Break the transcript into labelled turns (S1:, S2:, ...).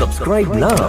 S1: Subscribe now